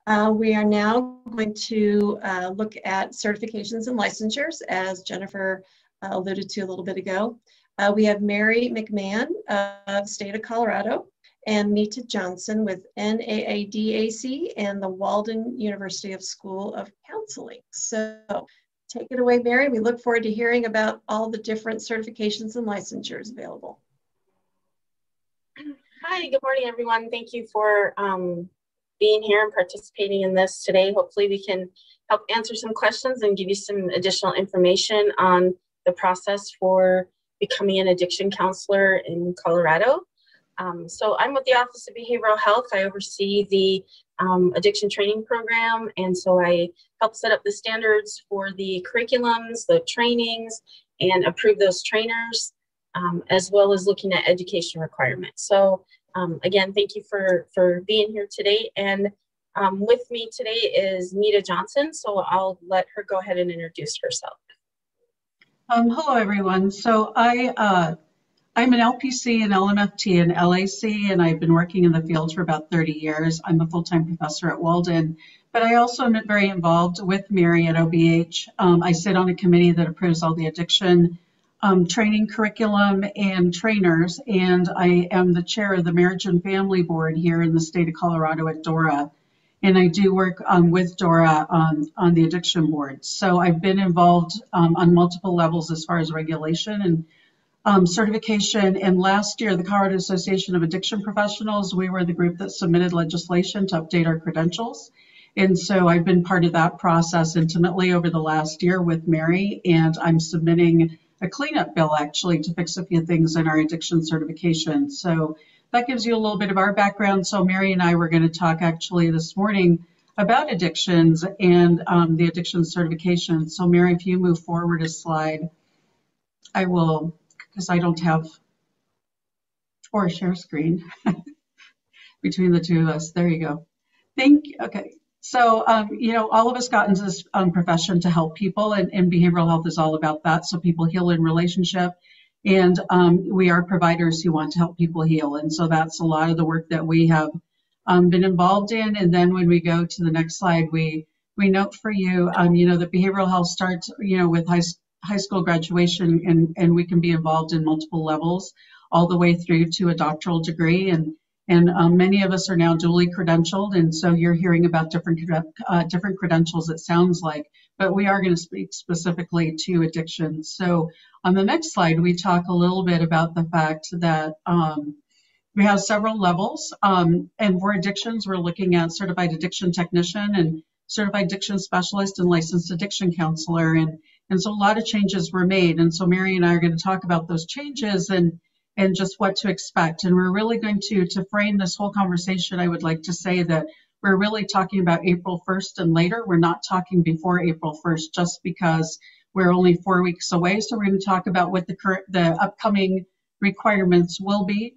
We are now going to look at certifications and licensures, as Jennifer alluded to a little bit ago. We have Mary McMahon of the state of Colorado and Mita Johnson with NAADAC and the Walden University School of Counseling. So take it away, Mary. We look forward to hearing about all the different certifications and licensures available. Hi, good morning, everyone. Thank you for being here and participating in this today. Hopefully we can help answer some questions and give you some additional information on the process for becoming an addiction counselor in Colorado. So I'm with the Office of Behavioral Health. I oversee the addiction training program, and so I help set up the standards for the curriculums, the trainings, and approve those trainers, as well as looking at education requirements. So again, thank you for being here today. And with me today is Mita Johnson, so I'll let her go ahead and introduce herself. Hello, everyone. So I'm an LPC, an LMFT, and LAC, and I've been working in the field for about 30 years. I'm a full-time professor at Walden, but I also am very involved with Mary at OBH. I sit on a committee that approves all the addiction training curriculum and trainers, and I am the chair of the Marriage and Family Board here in the state of Colorado at DORA. And I do work with DORA on the addiction board. So I've been involved on multiple levels as far as regulation and certification. And last year, the Colorado Association of Addiction Professionals, we were the group that submitted legislation to update our credentials. And so I've been part of that process intimately over the last year with Mary, and I'm submitting a cleanup bill actually to fix a few things in our addiction certification. So that gives you a little bit of our background. So Mary and I were going to talk actually this morning about addictions and the addiction certification. So Mary, if you move forward a slide, I will, because I don't have, or share screen between the two of us. There you go. Okay. So, you know, all of us got into this profession to help people, and behavioral health is all about that. So people heal in relationship, and we are providers who want to help people heal. And so that's a lot of the work that we have been involved in. And then when we go to the next slide, we note for you, you know, that behavioral health starts, you know, with high school graduation, and we can be involved in multiple levels all the way through to a doctoral degree. And many of us are now duly credentialed, and so you're hearing about different credentials, it sounds like, but we are going to speak specifically to addiction. So on the next slide, we talk a little bit about the fact that we have several levels, and for addictions, we're looking at certified addiction technician and certified addiction specialist and licensed addiction counselor, and so a lot of changes were made. And so Mary and I are going to talk about those changes and just what to expect. And we're really going to frame this whole conversation, I would like to say that we're really talking about April 1st and later. We're not talking before April 1st just because we're only 4 weeks away. So we're going to talk about what the upcoming requirements will be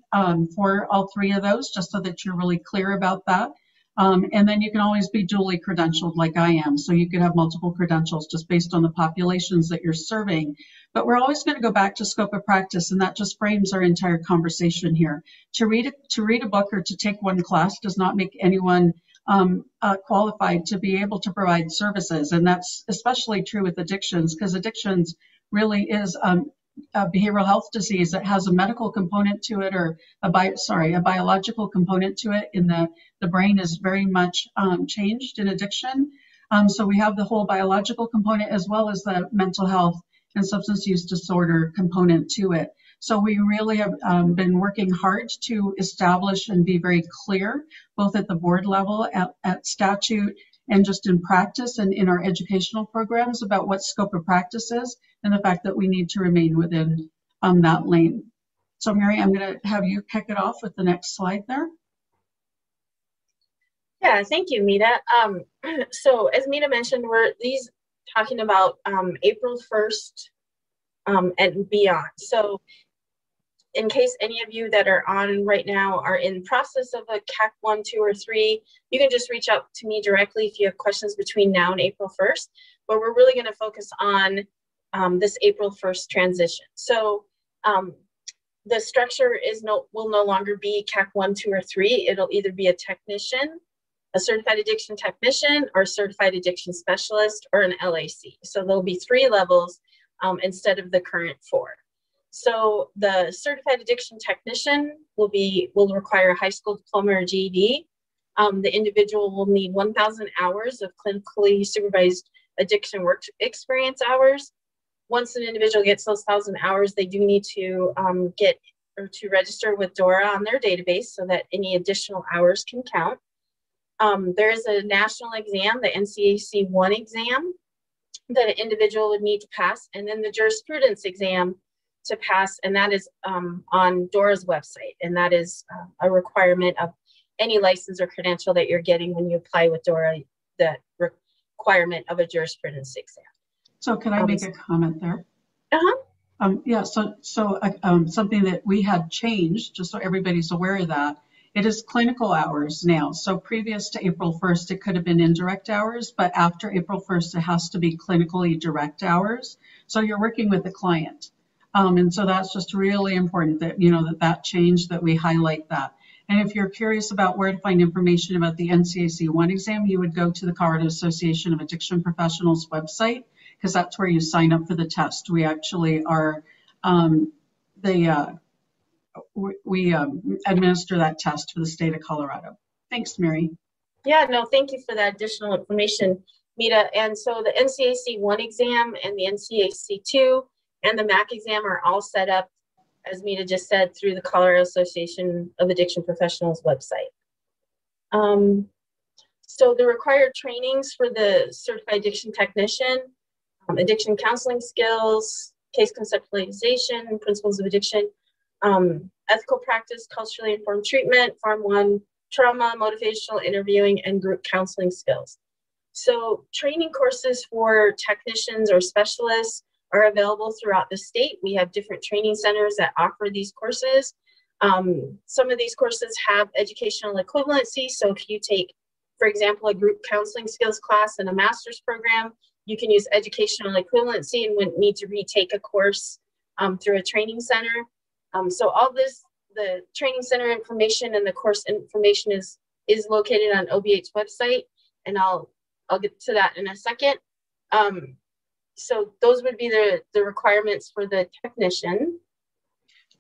for all three of those, just so that you're really clear about that. And then you can always be duly credentialed like I am. So you could have multiple credentials just based on the populations that you're serving. But we're always going to go back to scope of practice, and that just frames our entire conversation here. To read a book or to take one class does not make anyone qualified to be able to provide services. And that's especially true with addictions, because addictions really is a behavioral health disease that has a medical component to it, or a biological component to it, in the brain is very much changed in addiction. So we have the whole biological component as well as the mental health and substance use disorder component to it. So we really have been working hard to establish and be very clear, both at the board level, at statute, and just in practice and in our educational programs, about what scope of practice is and the fact that we need to remain within that lane. So Mary, I'm going to have you kick it off with the next slide there. Yeah, thank you, Mita. So as Mita mentioned, we're talking about April 1st and beyond. So in case any of you that are on right now are in process of a CAC 1, 2, or 3, you can just reach out to me directly if you have questions between now and April 1st. But we're really going to focus on this April 1st transition. So the structure will no longer be CAC 1, 2, or 3. It'll either be a technician a certified addiction technician, or certified addiction specialist, or an LAC. So there'll be 3 levels instead of the current 4. So the certified addiction technician will require a high school diploma or GED. The individual will need 1,000 hours of clinically supervised addiction work experience hours. Once an individual gets those 1,000 hours, they do need to register with DORA on their database so that any additional hours can count. There is a national exam, the NCAC 1 exam, that an individual would need to pass, and then the jurisprudence exam to pass, and that is on DORA's website, and that is a requirement of any license or credential that you're getting when you apply with DORA, the requirement of a jurisprudence exam. So can I make a comment there? Uh-huh. Something that we had changed, just so everybody's aware of that, it is clinical hours now. So previous to April 1st, it could have been indirect hours, but after April 1st, it has to be clinically direct hours. So you're working with the client. And so that's just really important that, that change, that we highlight that. And if you're curious about where to find information about the NCAC 1 exam, you would go to the Colorado Association of Addiction Professionals website, because that's where you sign up for the test. We actually are, we administer that test for the state of Colorado. Thanks, Mary. Yeah, no, thank you for that additional information, Mita. And so the NCAC 1 exam and the NCAC 2 and the MAC exam are all set up, as Mita just said, through the Colorado Association of Addiction Professionals website. So the required trainings for the certified addiction technician, addiction counseling skills, case conceptualization, principles of addiction, ethical practice, culturally informed treatment, Farm 1, trauma, motivational interviewing, and group counseling skills. So training courses for technicians or specialists are available throughout the state. We have different training centers that offer these courses. Some of these courses have educational equivalency. So if you take, for example, a group counseling skills class in a master's program, you can use educational equivalency and wouldn't need to retake a course through a training center. So all this, the training center information and the course information is located on OBH's website, and I'll get to that in a second. So those would be the requirements for the technician.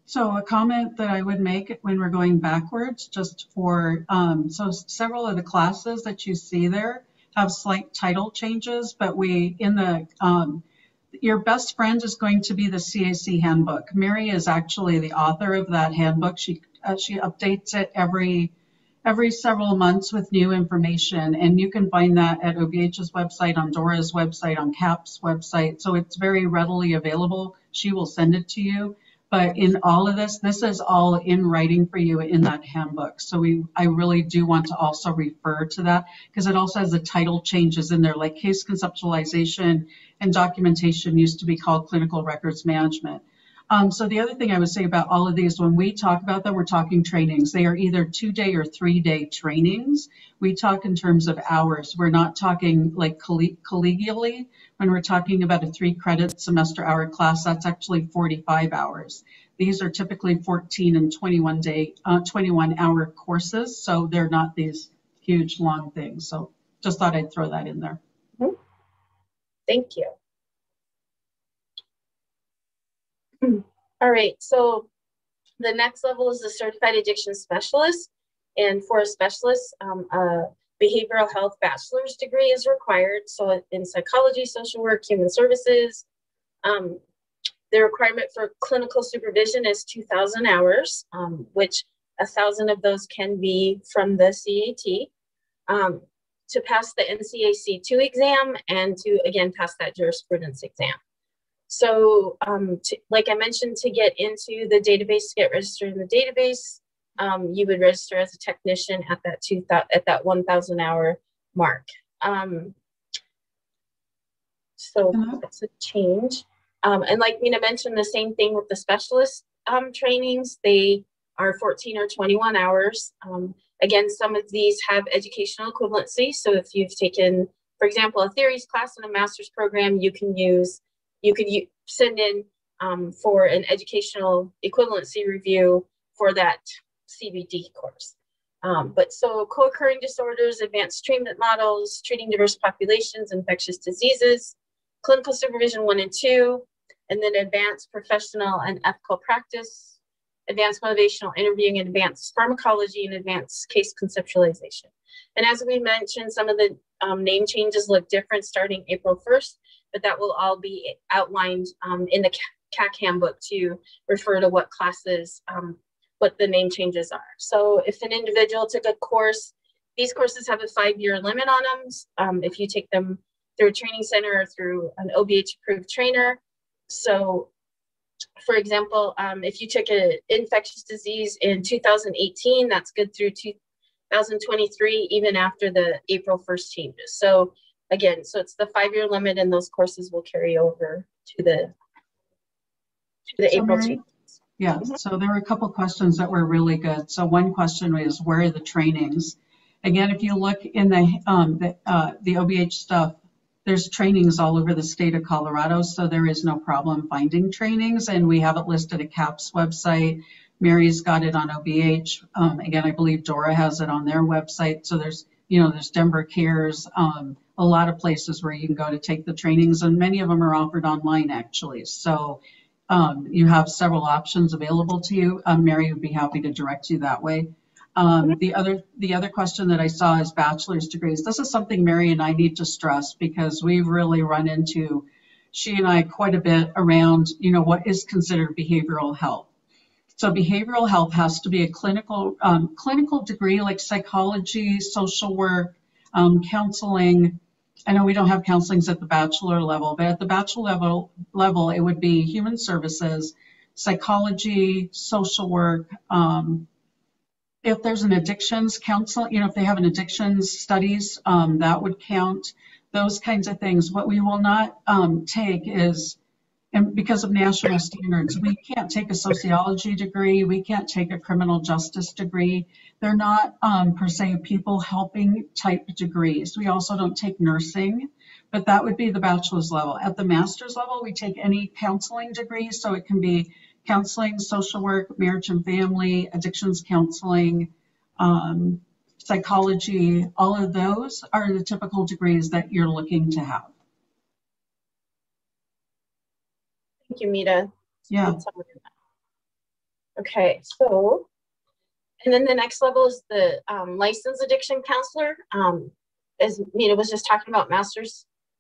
So a comment that I would make when we're going backwards, just for, so several of the classes that you see there have slight title changes, but your best friend is going to be the CAC Handbook. Mary is actually the author of that handbook. She updates it every several months with new information, and you can find that at OBH's website, on DORA's website, on CAP's website. So it's very readily available. She will send it to you. But in all of this is all in writing for you in that handbook. So I really do want to also refer to that, because it also has the title changes in there, like case conceptualization and documentation used to be called clinical records management. So the other thing I would say about all of these, when we talk about them, we're talking trainings. They are either 2-day or 3-day trainings. We talk in terms of hours. We're not talking like collegially. When we're talking about a 3-credit semester hour class, that's actually 45 hours. These are typically 14 and 21-hour courses. So they're not these huge, long things. So just thought I'd throw that in there. Mm-hmm. Thank you. All right, so the next level is the certified addiction specialist. And for a specialist, a behavioral health bachelor's degree is required. So in psychology, social work, human services, the requirement for clinical supervision is 2,000 hours, which 1,000 of those can be from the CAT, to pass the NCAC 2 exam and to, again, pass that jurisprudence exam. So like I mentioned, to get into the database, to get registered in the database, you would register as a technician at that 1,000 hour mark. So that's a change. And like Mina mentioned, the same thing with the specialist trainings. They are 14 or 21 hours. Again, some of these have educational equivalency. So if you've taken, for example, a theories class in a master's program, you could send in for an educational equivalency review for that CBD course. But so co-occurring disorders, advanced treatment models, treating diverse populations, infectious diseases, clinical supervision 1 and 2, and then advanced professional and ethical practice, advanced motivational interviewing, and advanced pharmacology, and advanced case conceptualization. And as we mentioned, some of the name changes look different starting April 1st, but that will all be outlined in the CAC Handbook to refer to what classes, what the name changes are. So if an individual took a course, these courses have a 5-year limit on them. If you take them through a training center or through an OBH approved trainer. So for example, if you took an infectious disease in 2018, that's good through 2023, even after the April 1st changes. So again, so it's the 5-year limit, and those courses will carry over to the April changes. Yeah, so there were a couple questions that were really good. So one question was, where are the trainings? Again, if you look in the OBH stuff, there's trainings all over the state of Colorado, so there is no problem finding trainings, and we have it listed at CAP's website. Mary's got it on OBH. Again, I believe Dora has it on their website. So there's, there's Denver Cares, a lot of places where you can go to take the trainings, and many of them are offered online actually. So you have several options available to you. Mary would be happy to direct you that way. The other question that I saw is bachelor's degrees. This is something Mary and I need to stress, because we've really run into, she and I, quite a bit around, what is considered behavioral health. So behavioral health has to be a clinical degree, like psychology, social work, counseling. I know we don't have counselings at the bachelor level, but at the bachelor level, it would be human services, psychology, social work. If there's an addictions counseling, if they have an addictions studies, that would count, those kinds of things. What we will not take is, and because of national standards, we can't take a sociology degree, we can't take a criminal justice degree. They're not per se people helping type degrees. We also don't take nursing, but that would be the bachelor's level. At the master's level, we take any counseling degree, so it can be counseling, social work, marriage and family, addictions counseling, psychology. All of those are the typical degrees that you're looking to have. Thank you, Mita. Yeah. Okay, so, and then the next level is the licensed addiction counselor. As Mita was just talking about,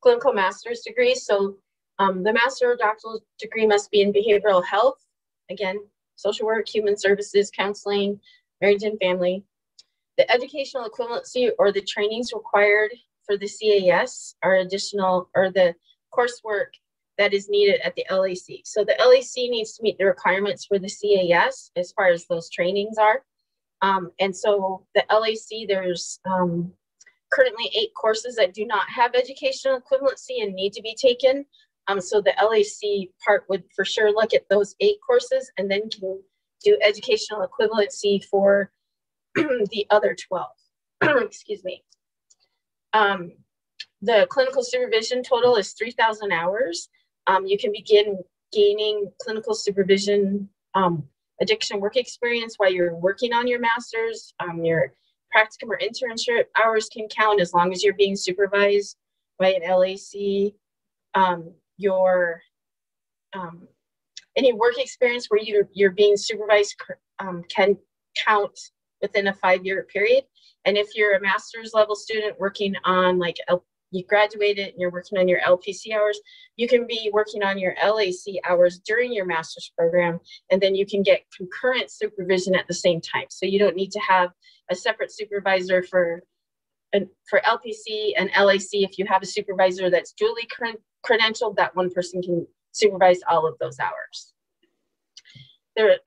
clinical master's degrees. So the master or doctoral degree must be in behavioral health, again, social work, human services, counseling, marriage and family. The educational equivalency or the trainings required for the CAS are additional, or the coursework that is needed at the LAC. So the LAC needs to meet the requirements for the CAS as far as those trainings are. And so the LAC, there's currently 8 courses that do not have educational equivalency and need to be taken. So the LAC part would for sure look at those 8 courses and then can do educational equivalency for the other 12. Excuse me. The clinical supervision total is 3,000 hours. You can begin gaining clinical supervision addiction work experience while you're working on your master's. Your practicum or internship hours can count as long as you're being supervised by an LAC. Any work experience where you're being supervised can count within a 5-year period. And if you're a master's level student working on, like, you graduated and you're working on your LPC hours, you can be working on your LAC hours during your master's program, and then you can get concurrent supervision at the same time. So you don't need to have a separate supervisor for LPC and LAC. If you have a supervisor that's duly credentialed, that one person can supervise all of those hours. There,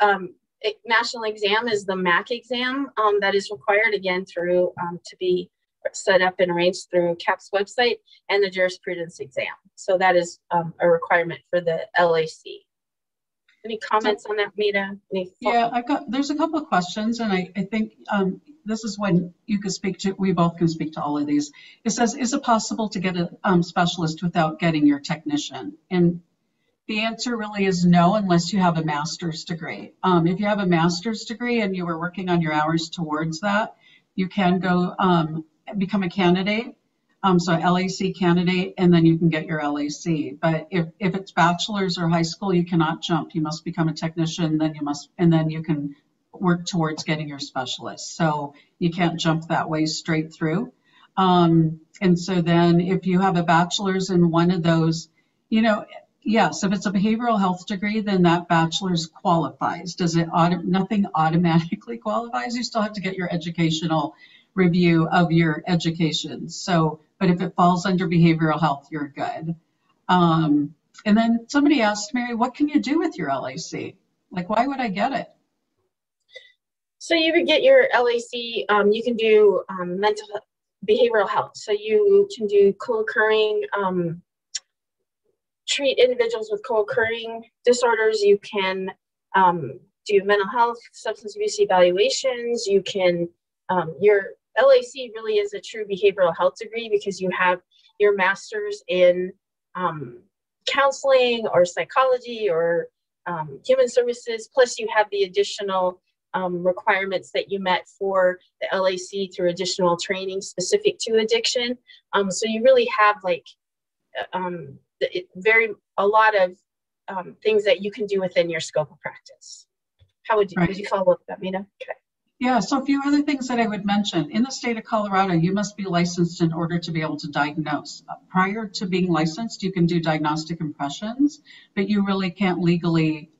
national exam is the MAC exam that is required, again, through to be set up and arranged through CAP's website, and the jurisprudence exam. So that is a requirement for the LAC. Any comments on that, Mita? Yeah, there's a couple of questions, and I think this is when you can speak to, we both can speak to all of these. It says, is it possible to get a specialist without getting your technician? And the answer really is no, unless you have a master's degree. If you have a master's degree and you were working on your hours towards that, you can go become a candidate, so LAC candidate, and then you can get your LAC. But if it's bachelor's or high school, you cannot jump. You must become a technician, then you can work towards getting your specialist. So you can't jump that way straight through. And so then if you have a bachelor's in one of those, you know, yes, if it's a behavioral health degree, then that bachelor's qualifies. Nothing automatically qualifies. You still have to get your educational review of your education. So, but if it falls under behavioral health, you're good. And then somebody asked, Mary, what can you do with your LAC? Like, why would I get it? So you would get your LAC, you can do behavioral health. So you can do co-occurring, treat individuals with co-occurring disorders. You can do mental health, substance abuse evaluations. You can, your LAC really is a true behavioral health degree because you have your master's in counseling or psychology or human services, plus you have the additional requirements that you met for the LAC through additional training specific to addiction. So you really have like a lot of things that you can do within your scope of practice. How would you follow up that, Mita? Okay. Yeah, so a few other things that I would mention. In the state of Colorado, you must be licensed in order to be able to diagnose. Prior to being licensed, you can do diagnostic impressions, but you really can't legally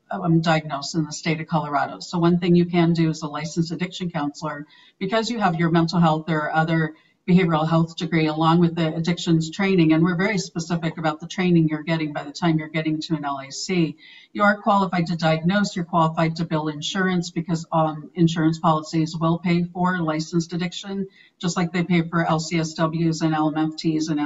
diagnose in the state of Colorado. So one thing you can do as a licensed addiction counselor, because you have your mental health or other behavioral health degree along with the addictions training, and we're very specific about the training you're getting by the time you're getting to an LAC, you are qualified to diagnose, you're qualified to bill insurance because insurance policies will pay for licensed addiction, just like they pay for LCSWs and LMFTs and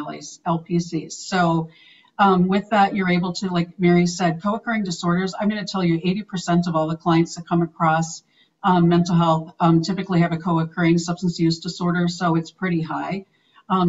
LPCs. So with that, you're able to, like Mary said, co-occurring disorders. I'm going to tell you 80% of all the clients that come across mental health typically have a co-occurring substance use disorder, so it's pretty high.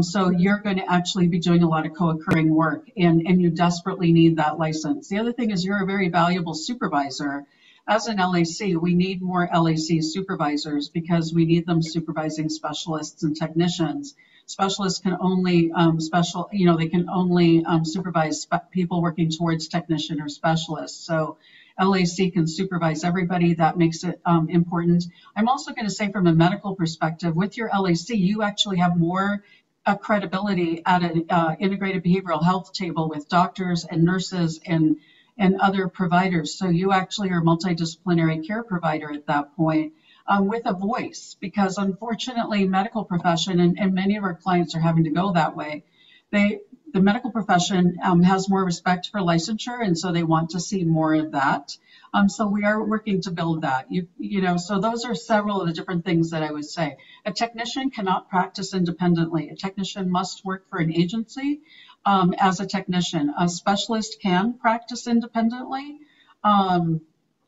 So you're going to actually be doing a lot of co-occurring work, and you desperately need that license. The other thing is you're a very valuable supervisor. As an LAC, we need more LAC supervisors because we need them supervising specialists and technicians. Specialists can only they can only supervise people working towards technician or specialist. So LAC can supervise everybody. That makes it important. I'm also going to say from a medical perspective, with your LAC, you actually have more credibility at an integrated behavioral health table with doctors and nurses and other providers. So you actually are a multidisciplinary care provider at that point. With a voice, because unfortunately medical profession, and many of our clients are having to go that way, the medical profession has more respect for licensure, and so they want to see more of that. So we are working to build that. So those are several of the different things that I would say. A technician cannot practice independently. A technician must work for an agency as a technician. A specialist can practice independently.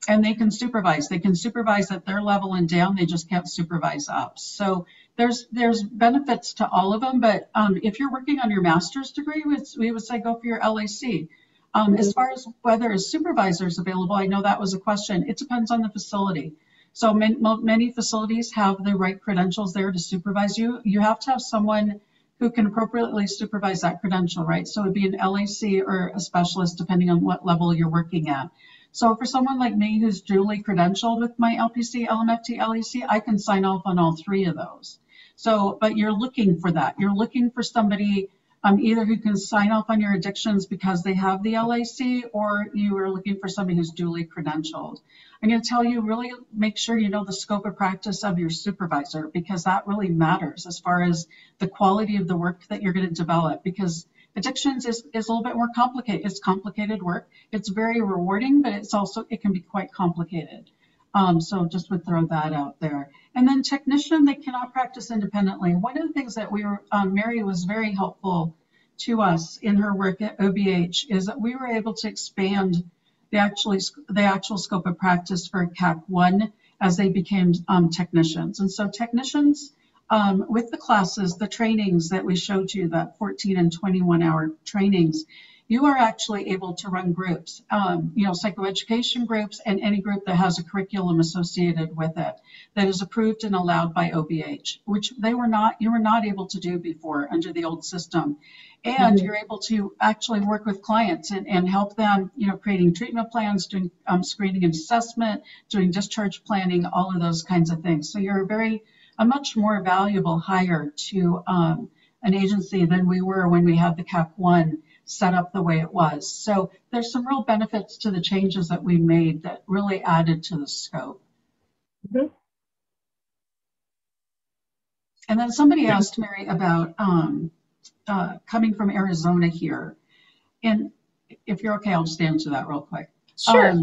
And they can supervise. They can supervise at their level and down. They just can't supervise up. So there's benefits to all of them. But if you're working on your master's degree, we would say go for your LAC. As far as whether a supervisor is available, I know that was a question. It depends on the facility. So many facilities have the right credentials there to supervise you. You have to have someone who can appropriately supervise that credential, right? So it would be an LAC or a specialist, depending on what level you're working at. So for someone like me who's duly credentialed with my LPC, LMFT, LAC, I can sign off on all three of those. So, but you're looking for that. You're looking for somebody either who can sign off on your addictions because they have the LAC, or you are looking for somebody who's duly credentialed. I'm going to tell you, really make sure you know the scope of practice of your supervisor, because that really matters as far as the quality of the work that you're going to develop, because addictions is a little bit more complicated. It's complicated work. It's very rewarding, but it can be quite complicated. So just would throw that out there. And then technician, they cannot practice independently. One of the things that Mary was very helpful to us in her work at OBH is that we were able to expand the actual scope of practice for CAC 1 as they became technicians. And so technicians, with the classes, the trainings that we showed you, that 14 and 21 hour trainings, you are actually able to run groups, you know, psychoeducation groups and any group that has a curriculum associated with it that is approved and allowed by OBH, which you were not able to do before under the old system. And you're able to actually work with clients and help them, you know, creating treatment plans, doing screening and assessment, doing discharge planning, all of those kinds of things. So you're a much more valuable hire to an agency than we were when we had the CAC 1 set up the way it was. So there's some real benefits to the changes that we made that really added to the scope. And then somebody asked Mary about coming from Arizona here. And if you're okay, I'll just answer that real quick. Sure.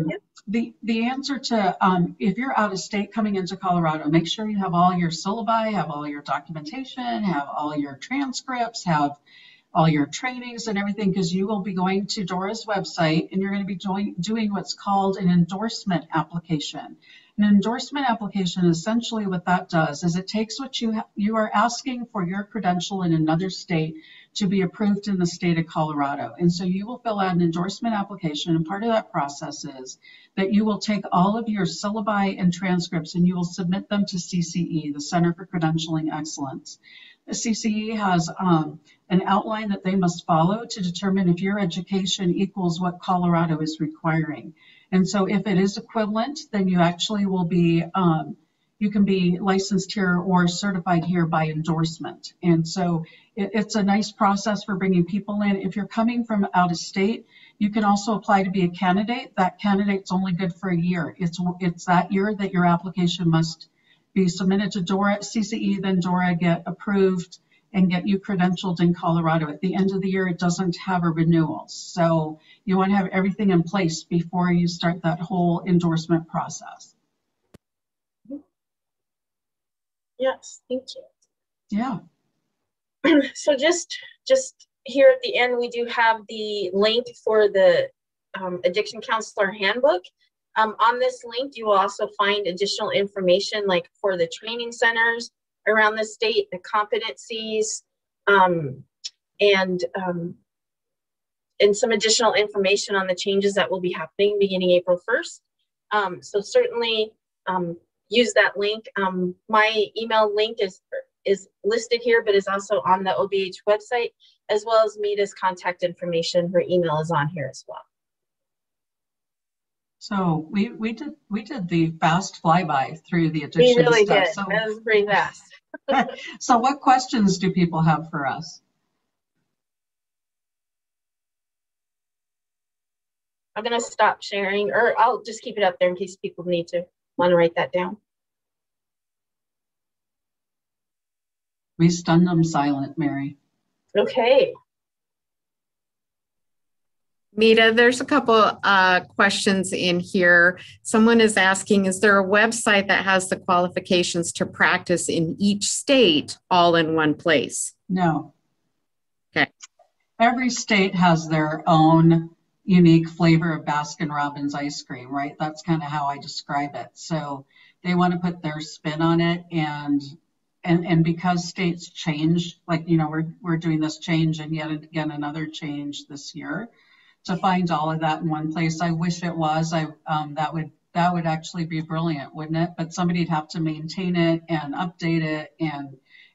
The answer to, if you're out of state coming into Colorado, make sure you have all your syllabi, have all your documentation, have all your transcripts, have all your trainings and everything, because you will be going to Dora's website and you're going to be doing what's called an endorsement application. An endorsement application, essentially what that does is it takes what you are asking for your credential in another state to be approved in the state of Colorado. And so you will fill out an endorsement application, and part of that process is that you will take all of your syllabi and transcripts and you will submit them to CCE, the Center for Credentialing Excellence. The CCE has an outline that they must follow to determine if your education equals what Colorado is requiring. And so if it is equivalent, then you actually will be, you can be licensed here or certified here by endorsement. And so it's a nice process for bringing people in. If you're coming from out of state, you can also apply to be a candidate. That candidate's only good for a year. It's that year that your application must be submitted to Dora, CCE, then Dora get approved and get you credentialed in Colorado. At the end of the year, it doesn't have a renewal. So you want to have everything in place before you start that whole endorsement process. Yes, thank you. Yeah. So just here at the end, we do have the link for the Addiction Counselor Handbook. On this link, you will also find additional information like for the training centers around the state, the competencies, and some additional information on the changes that will be happening beginning April 1st. So certainly use that link. My email link is listed here, but is also on the OBH website, as well as Mita's contact information. Her email is on here as well. So we did the fast flyby through the addiction we really stuff. Did. So that was pretty fast. So what questions do people have for us? I'm going to stop sharing, or I'll just keep it up there in case people want to write that down. We stunned them silent, Mary. Okay. Mita, there's a couple questions in here. Someone is asking, is there a website that has the qualifications to practice in each state all in one place? No. Okay. Every state has their own unique flavor of Baskin-Robbins ice cream, right? That's kind of how I describe it. So they want to put their spin on it, and because states change, like, you know, we're doing this change and yet again another change this year. To find all of that in one place, I wish it was. That would actually be brilliant, wouldn't it? But somebody'd have to maintain it and update it,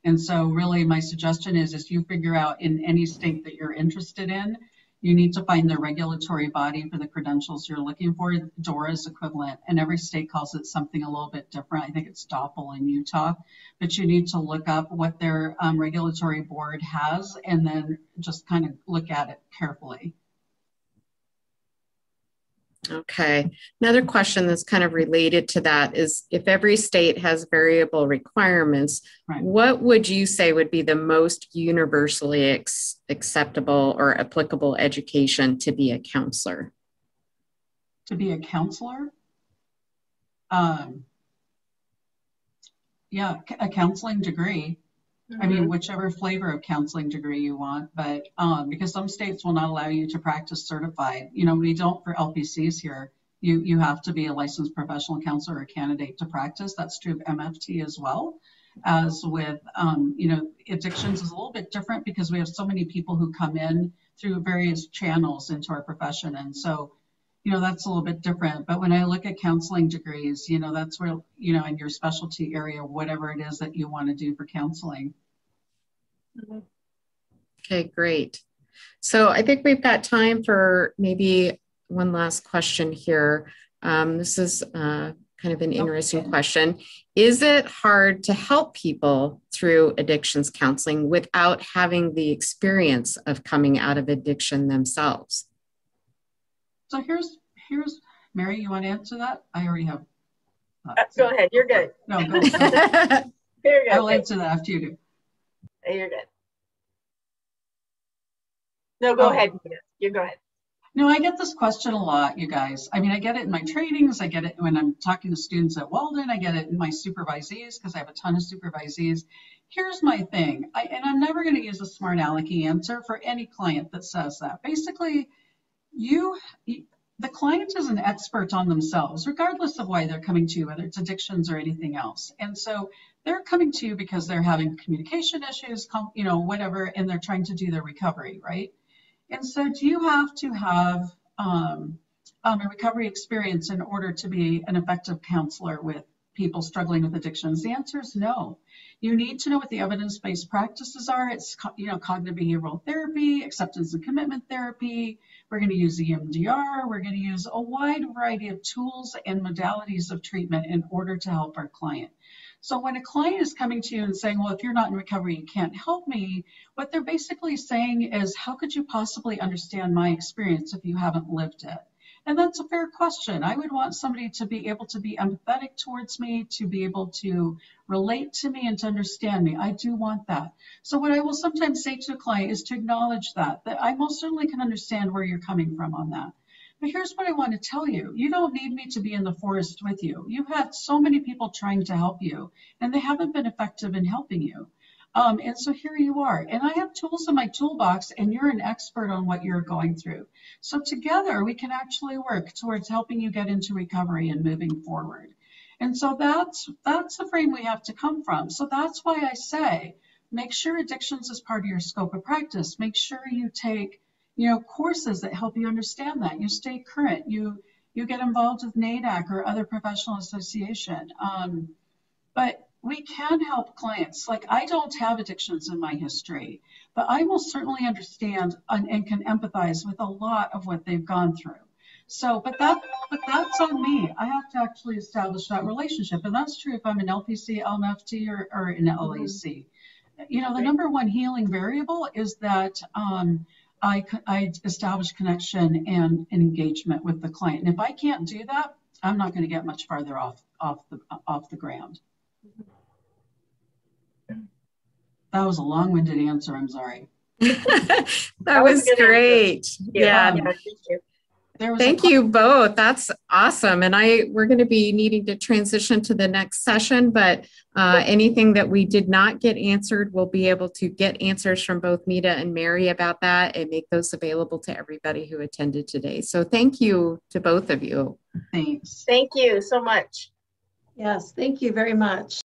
and so really my suggestion is you figure out in any state that you're interested in, you need to find the regulatory body for the credentials you're looking for. Dora's equivalent, and every state calls it something a little bit different. I think it's DOPL in Utah, but you need to look up what their regulatory board has and then just kind of look at it carefully. Okay. Another question that's kind of related to that is, if every state has variable requirements, right, what would you say would be the most universally acceptable or applicable education to be a counselor? To be a counselor? Yeah, a counseling degree. I mean, whichever flavor of counseling degree you want, but because some states will not allow you to practice certified. You know, we don't for LPCs here. You have to be a licensed professional counselor or candidate to practice. That's true of MFT as well. As with, you know, addictions is a little bit different because we have so many people who come in through various channels into our profession. And so, you know, that's a little bit different. But when I look at counseling degrees, you know, that's where, you know, in your specialty area, whatever it is that you want to do for counseling. Okay, great. So I think we've got time for maybe one last question here. This is kind of an interesting question. Is it hard to help people through addictions counseling without having the experience of coming out of addiction themselves? So here's Mary, you want to answer that? I already have. Go ahead. You're good. No, go. You're good. I'll answer that after you do. You're good. No, go ahead. You go ahead. No, I get this question a lot, you guys. I mean, I get it in my trainings. I get it when I'm talking to students at Walden. I get it in my supervisees because I have a ton of supervisees. Here's my thing, and I'm never going to use a smart alecky answer for any client that says that. Basically, the client is an expert on themselves, regardless of why they're coming to you, whether it's addictions or anything else. And so they're coming to you because they're having communication issues, you know, whatever, and they're trying to do their recovery, right? And so do you have to have a recovery experience in order to be an effective counselor with people struggling with addictions? The answer is no. You need to know what the evidence-based practices are. It's, you know, cognitive behavioral therapy, acceptance and commitment therapy. We're going to use EMDR. We're going to use a wide variety of tools and modalities of treatment in order to help our client. So when a client is coming to you and saying, well, if you're not in recovery, you can't help me, what they're basically saying is, how could you possibly understand my experience if you haven't lived it? And that's a fair question. I would want somebody to be able to be empathetic towards me, to be able to relate to me and to understand me. I do want that. So what I will sometimes say to a client is to acknowledge that I most certainly can understand where you're coming from on that. But here's what I want to tell you. You don't need me to be in the forest with you. You've had so many people trying to help you, and they haven't been effective in helping you. And so here you are. And I have tools in my toolbox, and you're an expert on what you're going through. So together, we can actually work towards helping you get into recovery and moving forward. And so that's the frame we have to come from. So that's why I say, make sure addictions is part of your scope of practice. Make sure you take, you know, courses that help you understand that. You stay current. You get involved with NAADAC or other professional association. But we can help clients. Like, I don't have addictions in my history, but I will certainly understand and can empathize with a lot of what they've gone through. So, but that's on me. I have to actually establish that relationship. And that's true if I'm an LPC, LMFT, or an LAC. You know, the number one healing variable is that I establish connection and engagement with the client. And if I can't do that, I'm not going to get much farther off the ground. That was a long-winded answer. I'm sorry. that was great. Yeah. Thank you. Thank you both. That's awesome. And we're going to be needing to transition to the next session, but anything that we did not get answered, we'll be able to get answers from both Mita and Mary about that and make those available to everybody who attended today. So thank you to both of you. Thanks. Thank you so much. Yes, thank you very much.